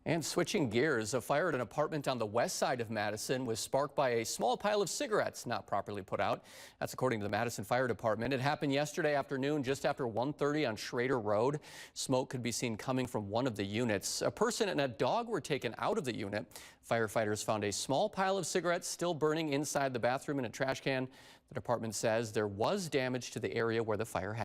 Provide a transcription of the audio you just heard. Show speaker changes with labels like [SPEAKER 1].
[SPEAKER 1] And switching gears, a fire at an apartment on the west side of Madison was sparked by a small pile of cigarettes not properly put out. That's according to the Madison Fire Department. It happened yesterday afternoon just after 1:30 on Schrader Road. Smoke could be seen coming from one of the units. A person and a dog were taken out of the unit. Firefighters found a small pile of cigarettes still burning inside the bathroom in a trash can. The department says there was damage to the area where the fire happened.